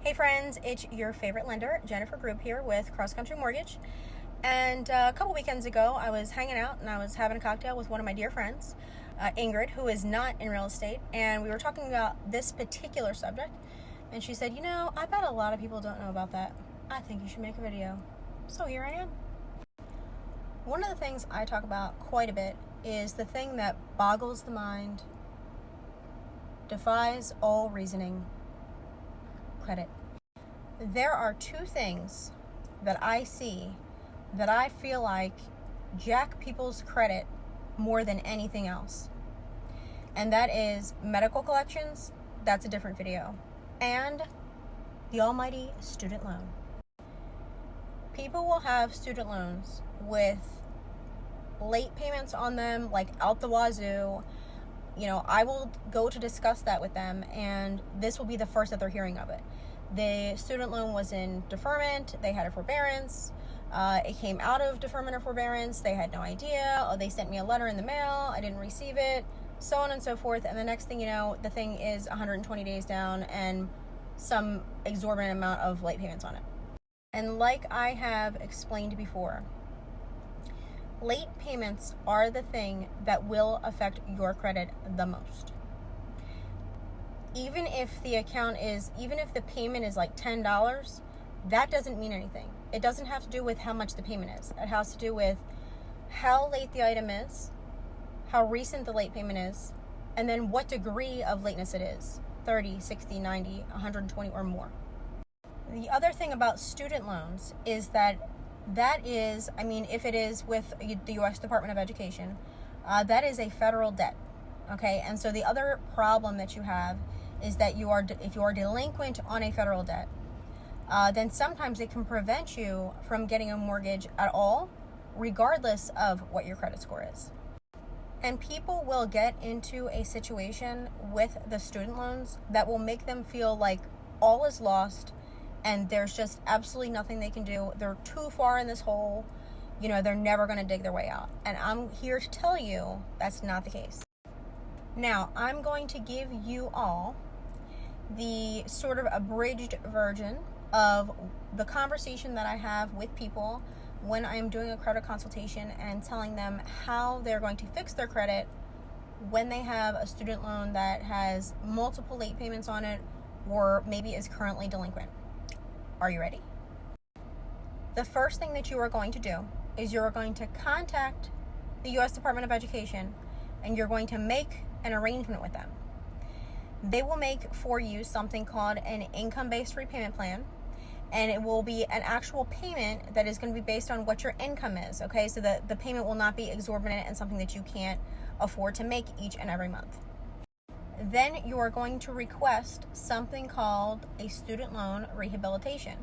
Hey friends, it's your favorite lender, Jennifer Grube here with Cross Country Mortgage. And a couple weekends ago, I was hanging out and I was having a cocktail with one of my dear friends, Ingrid, who is not in real estate. And we were talking about this particular subject. And she said, I bet a lot of people don't know about that. I think you should make a video. So here I am. One of the things I talk about quite a bit is the thing that boggles the mind, defies all reasoning: credit. There are two things that I see that I feel like jack people's credit more than anything else. And that is medical collections, that's a different video, and the almighty student loan. People will have student loans with late payments on them, like out the wazoo. I will go to discuss that with them, and this will be the first that they're hearing of it. The student loan was in deferment, they had a forbearance, it came out of deferment or forbearance, they had no idea, they sent me a letter in the mail, I didn't receive it, so on and so forth, and the next thing you know, the thing is 120 days down and some exorbitant amount of late payments on it. And like I have explained before, late payments are the thing that will affect your credit the most. Even if the payment is like $10, that doesn't mean anything. It doesn't have to do with how much the payment is. It has to do with how late the item is, how recent the late payment is, and then what degree of lateness it is: 30, 60, 90, 120 or more. The other thing about student loans is that is, if it is with the U.S. Department of Education, that is a federal debt. Okay, and so the other problem that you have is that if you are delinquent on a federal debt, then sometimes it can prevent you from getting a mortgage at all, regardless of what your credit score is. And people will get into a situation with the student loans that will make them feel like all is lost and there's just absolutely nothing they can do. They're too far in this hole. They're never going to dig their way out. And I'm here to tell you that's not the case. Now, I'm going to give you all the sort of abridged version of the conversation that I have with people when I'm doing a credit consultation and telling them how they're going to fix their credit when they have a student loan that has multiple late payments on it or maybe is currently delinquent. Are you ready? The first thing that you are going to do is you're going to contact the U.S. Department of Education and you're going to make an arrangement with them. They will make for you something called an income-based repayment plan, and it will be an actual payment that is going to be based on what your income is, okay? So that the payment will not be exorbitant and something that you can't afford to make each and every month. Then you are going to request something called a student loan rehabilitation.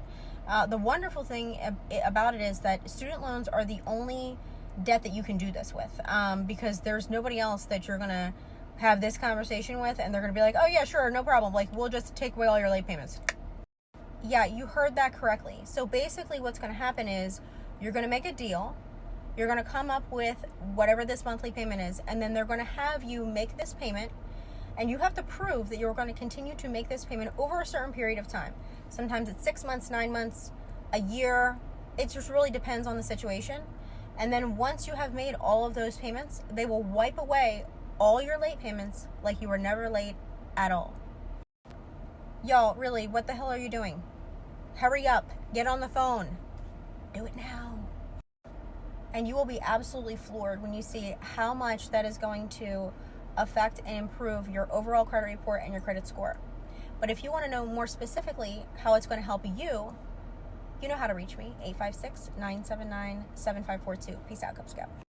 The wonderful thing about it is that student loans are the only debt that you can do this with, because there's nobody else that you're going to have this conversation with and they're going to be like, oh yeah, sure, no problem, like we'll just take away all your late payments. Yeah, you heard that correctly. So basically what's going to happen is you're going to make a deal, you're going to come up with whatever this monthly payment is, and then they're going to have you make this payment, and you have to prove that you're going to continue to make this payment over a certain period of time. Sometimes it's 6 months, 9 months, a year. It just really depends on the situation. And then once you have made all of those payments, they will wipe away all your late payments like you were never late at all. Y'all, really, what the hell are you doing? Hurry up, get on the phone. Do it now. And you will be absolutely floored when you see how much that is going to affect and improve your overall credit report and your credit score. But if you want to know more specifically how it's going to help you, you know how to reach me, 856-979-7542. Peace out, Cub Scout.